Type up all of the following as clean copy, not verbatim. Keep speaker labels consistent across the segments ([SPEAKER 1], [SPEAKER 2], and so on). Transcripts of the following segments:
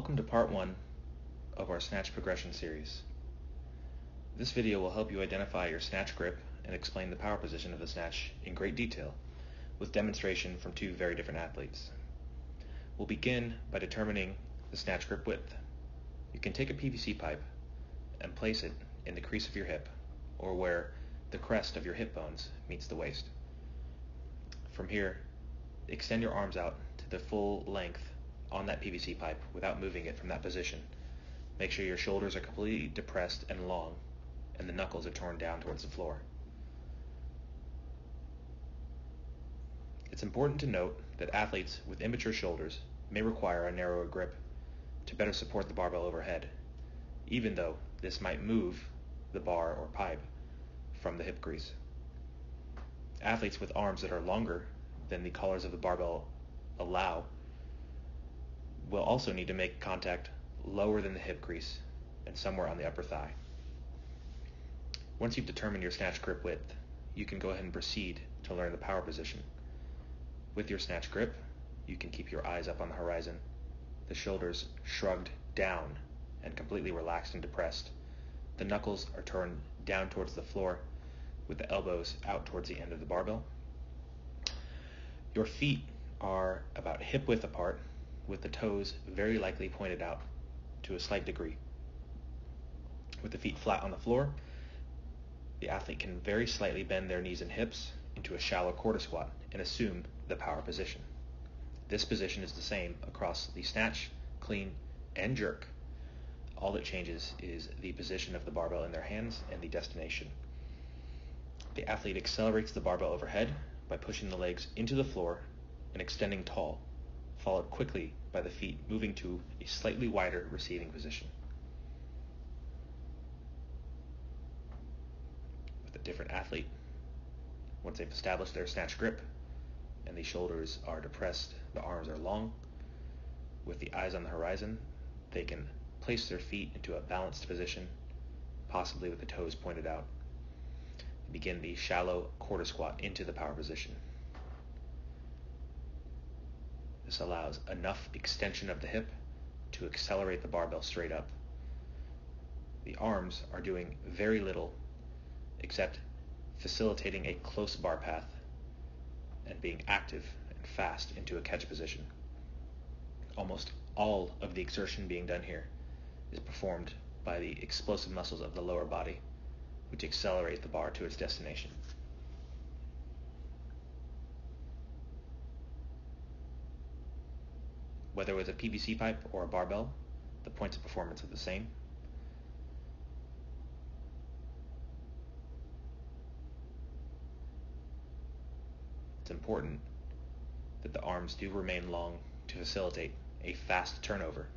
[SPEAKER 1] Welcome to part 1 of our Snatch Progression Series. This video will help you identify your snatch grip and explain the power position of the snatch in great detail, with demonstration from two very different athletes. We'll begin by determining the snatch grip width. You can take a PVC pipe and place it in the crease of your hip, or where the crest of your hip bones meets the waist. From here, extend your arms out to the full length on that PVC pipe without moving it from that position. Make sure your shoulders are completely depressed and long, and the knuckles are torn down towards the floor. It's important to note that athletes with immature shoulders may require a narrower grip to better support the barbell overhead, even though this might move the bar or pipe from the hip crease. Athletes with arms that are longer than the collars of the barbell allow will also need to make contact lower than the hip crease and somewhere on the upper thigh. Once you've determined your snatch grip width, you can go ahead and proceed to learn the power position. With your snatch grip, you can keep your eyes up on the horizon, the shoulders shrugged down and completely relaxed and depressed. The knuckles are turned down towards the floor with the elbows out towards the end of the barbell. Your feet are about hip width apart, with the toes very likely pointed out to a slight degree. With the feet flat on the floor, the athlete can very slightly bend their knees and hips into a shallow quarter squat and assume the power position. This position is the same across the snatch, clean, and jerk. All that changes is the position of the barbell in their hands and the destination. The athlete accelerates the barbell overhead by pushing the legs into the floor and extending tall, followed quickly by the feet moving to a slightly wider receiving position. With a different athlete, once they've established their snatch grip and the shoulders are depressed, the arms are long, with the eyes on the horizon, they can place their feet into a balanced position, possibly with the toes pointed out, and begin the shallow quarter squat into the power position. This allows enough extension of the hip to accelerate the barbell straight up. The arms are doing very little except facilitating a close bar path and being active and fast into a catch position. Almost all of the exertion being done here is performed by the explosive muscles of the lower body, which accelerate the bar to its destination. Whether with a PVC pipe or a barbell, the points of performance are the same. It's important that the arms do remain long to facilitate a fast turnover,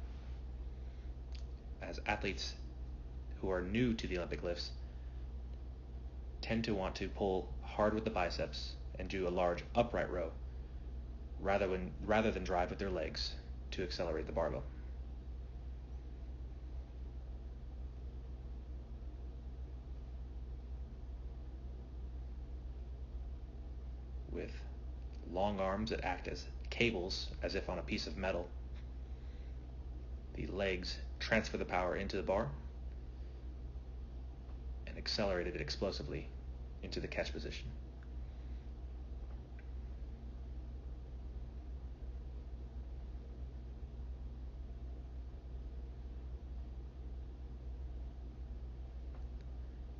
[SPEAKER 1] as athletes who are new to the Olympic lifts tend to want to pull hard with the biceps and do a large upright row rather than drive with their legs to accelerate the barbell. With long arms that act as cables, as if on a piece of metal, the legs transfer the power into the bar and accelerate it explosively into the catch position.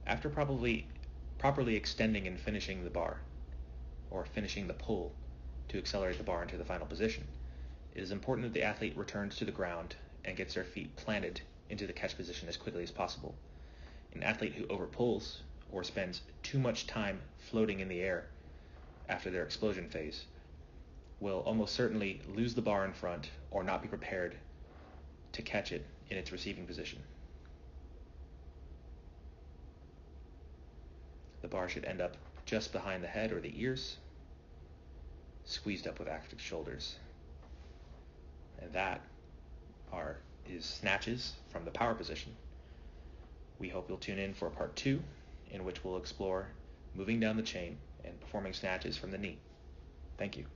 [SPEAKER 1] After properly extending and finishing the bar, or finishing the pull to accelerate the bar into the final position, it is important that the athlete returns to the ground and gets their feet planted into the catch position as quickly as possible. An athlete who overpulls or spends too much time floating in the air after their explosion phase will almost certainly lose the bar in front or not be prepared to catch it in its receiving position. The bar should end up just behind the head or the ears, squeezed up with active shoulders. And that is snatches from the power position. We hope you'll tune in for part 2, in which we'll explore moving down the chain and performing snatches from the knee. Thank you.